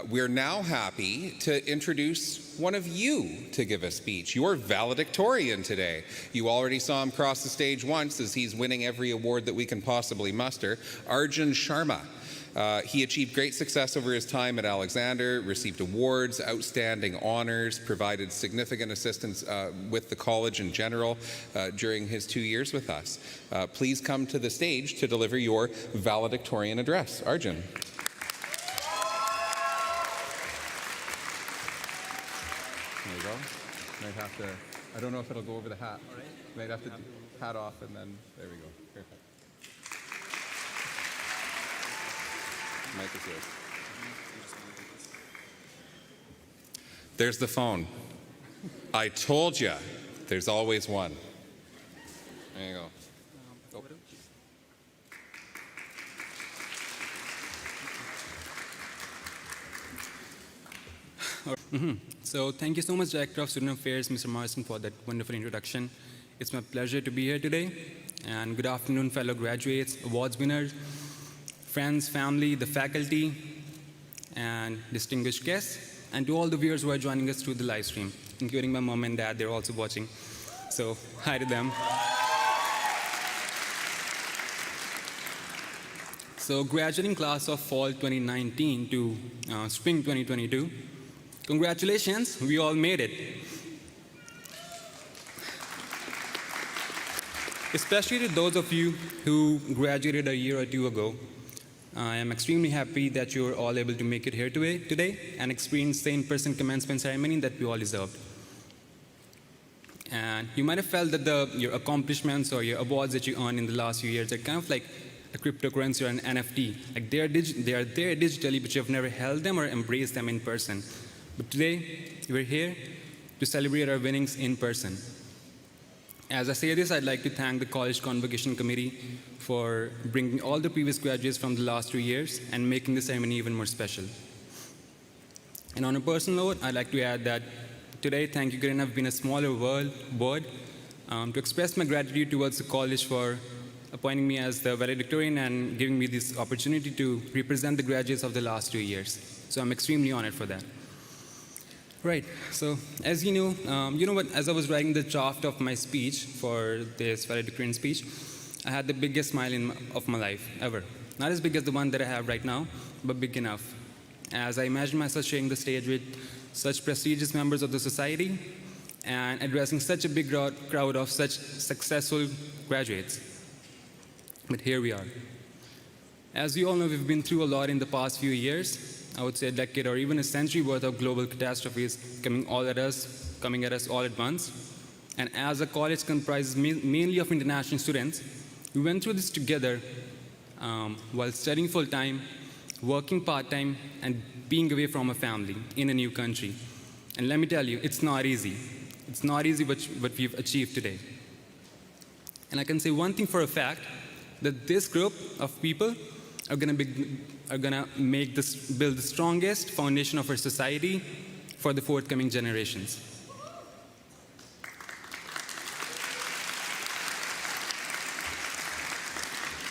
We're now happy to introduce one of you to give a speech, your valedictorian today. You already saw him cross the stage once as he's winning every award that we can possibly muster. Arjun Sharma. He achieved great success over his time at Alexander, received awards, outstanding honors, provided significant assistance with the college in general during his 2 years with us. Please come to the stage to deliver your valedictorian address. Arjun. There you go. Might have to, I don't know if it'll go over the hat. All right. Might have to hat off and then, there we go. Perfect. Mic is yours. There's the phone. I told you, there's always one. There you go. So thank you so much, Director of Student Affairs, Mr. Morrison, for that wonderful introduction. It's my pleasure to be here today. And good afternoon, fellow graduates, awards winners, friends, family, the faculty, and distinguished guests, and to all the viewers who are joining us through the live stream, including my mom and dad. They're also watching. So hi to them. So graduating class of fall 2019 to spring 2022, congratulations, we all made it. Especially to those of you who graduated a year or two ago, I am extremely happy that you're all able to make it here today and experience the in-person commencement ceremony that we all deserved. And you might have felt that your accomplishments or your awards that you earned in the last few years are kind of like a cryptocurrency or an NFT. Like they are there digitally, but you have never held them or embraced them in person. But today, we're here to celebrate our winnings in person. As I say this, I'd like to thank the College Convocation Committee for bringing all the previous graduates from the last 2 years and making the ceremony even more special. And on a personal note, I'd like to add that today, thank you good enough being a smaller word to express my gratitude towards the college for appointing me as the valedictorian and giving me this opportunity to represent the graduates of the last 2 years. So I'm extremely honored for that. Right, so as you know what, as I was writing the draft of my speech for this valedictorian speech, I had the biggest smile of my life ever. Not as big as the one that I have right now, but big enough. As I imagined myself sharing the stage with such prestigious members of the society and addressing such a big crowd of such successful graduates. But here we are. As you all know, we've been through a lot in the past few years. I would say a decade or even a century worth of global catastrophes coming at us all at once. And as a college comprises mainly of international students, we went through this together while studying full-time, working part-time, and being away from a family in a new country. And let me tell you, it's not easy. It's not easy what we've achieved today. And I can say one thing for a fact, that this group of people are going to build the strongest foundation of our society for the forthcoming generations.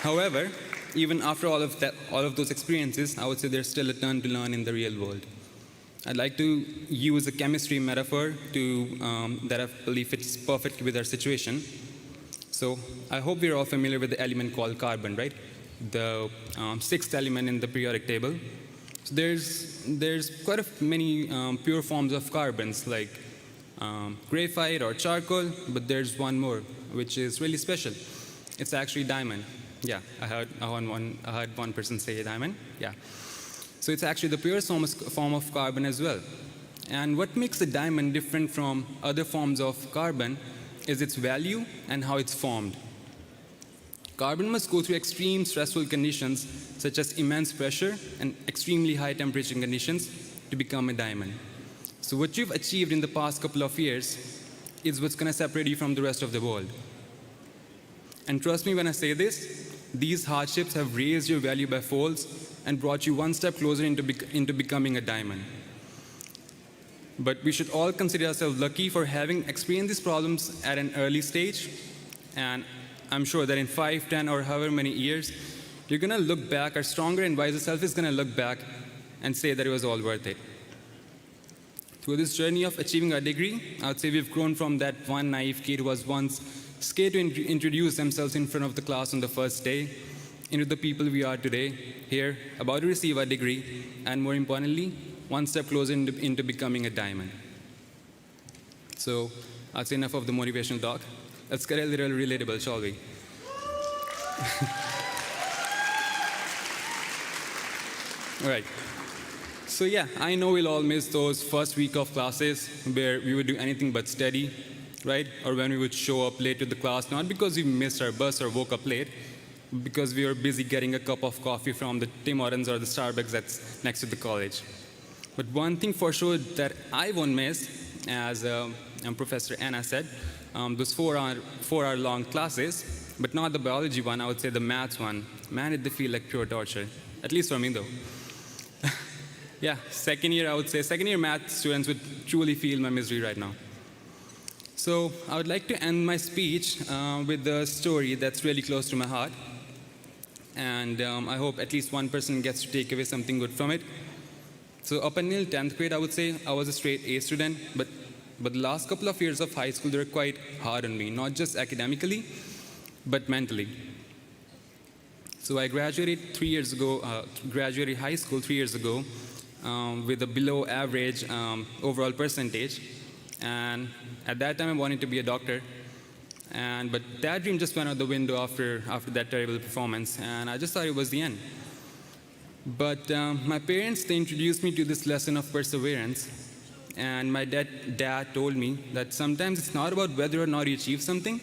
However, even after all of those experiences, I would say there's still a ton to learn in the real world. I'd like to use a chemistry metaphor that I believe fits perfectly with our situation. So I hope we're all familiar with the element called carbon, right? The sixth element in the periodic table. So there's quite many pure forms of carbons, like graphite or charcoal, but there's one more, which is really special. It's actually diamond. Yeah, I heard one person say diamond. Yeah. So it's actually the purest form of carbon as well. And what makes a diamond different from other forms of carbon is its value and how it's formed. Carbon must go through extreme stressful conditions, such as immense pressure and extremely high temperature conditions to become a diamond. So what you've achieved in the past couple of years is what's going to separate you from the rest of the world. And trust me when I say this, these hardships have raised your value by folds and brought you one step closer into becoming a diamond. But we should all consider ourselves lucky for having experienced these problems at an early stage. And I'm sure that in 5, 10, or however many years, you're going to look back, our stronger and wiser self is going to look back and say that it was all worth it. Through this journey of achieving our degree, I would say we've grown from that one naive kid who was once scared to introduce themselves in front of the class on the first day into the people we are today, here, about to receive our degree, and more importantly, one step closer into becoming a diamond. So that's enough of the motivational talk. Let's get a little relatable, shall we? All right. So yeah, I know we'll all miss those first week of classes where we would do anything but study, right? Or when we would show up late to the class, not because we missed our bus or woke up late, but because we were busy getting a cup of coffee from the Tim Hortons or the Starbucks that's next to the college. But one thing for sure that I won't miss, as Professor Anna said, those four-hour long classes, but not the biology one, I would say the maths one. Man, did they feel like pure torture. At least for me, though. Yeah, second year math students would truly feel my misery right now. So I would like to end my speech with a story that's really close to my heart. And I hope at least one person gets to take away something good from it. So up until 10th grade, I would say I was a straight A student, but the last couple of years of high school, they were quite hard on me, not just academically, but mentally. So I graduated graduated high school 3 years ago with a below average overall percentage. And at that time, I wanted to be a doctor. But that dream just went out the window after that terrible performance, and I just thought it was the end. But my parents, they introduced me to this lesson of perseverance. And my dad told me that sometimes it's not about whether or not you achieve something,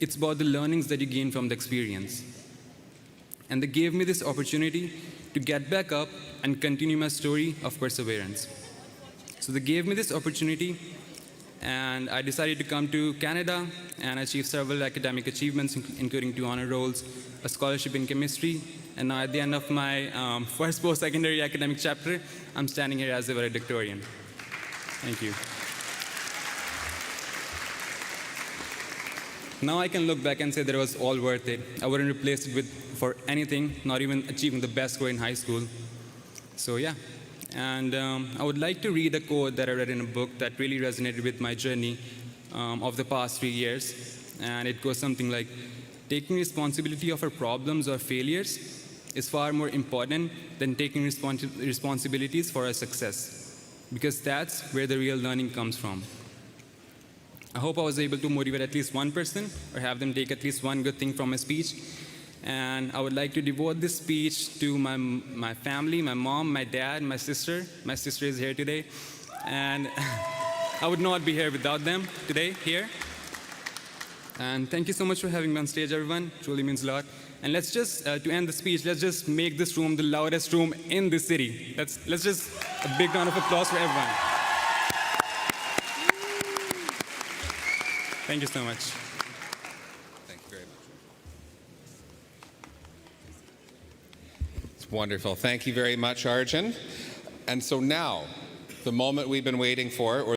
it's about the learnings that you gain from the experience. And they gave me this opportunity to get back up and continue my story of perseverance. So they gave me this opportunity, and I decided to come to Canada and achieve several academic achievements, including 2 honor rolls, a scholarship in chemistry, and now at the end of my first post-secondary academic chapter, I'm standing here as a valedictorian. Thank you. Now I can look back and say that it was all worth it. I wouldn't replace it for anything, not even achieving the best score in high school. So yeah. And I would like to read a quote that I read in a book that really resonated with my journey of the past 3 years. And it goes something like, taking responsibility of our problems or failures is far more important than taking responsibilities for our success, because that's where the real learning comes from. I hope I was able to motivate at least one person or have them take at least one good thing from my speech. And I would like to devote this speech to my family, my mom, my dad, my sister. My sister is here today. And I would not be here without them today, here. And thank you so much for having me on stage, everyone. It truly means a lot. And let's just, to end the speech, let's just make this room the loudest room in the city. Let's just, a big round of applause for everyone. Thank you so much. Thank you very much. It's wonderful. Thank you very much, Arjun. And so now, the moment we've been waiting for, or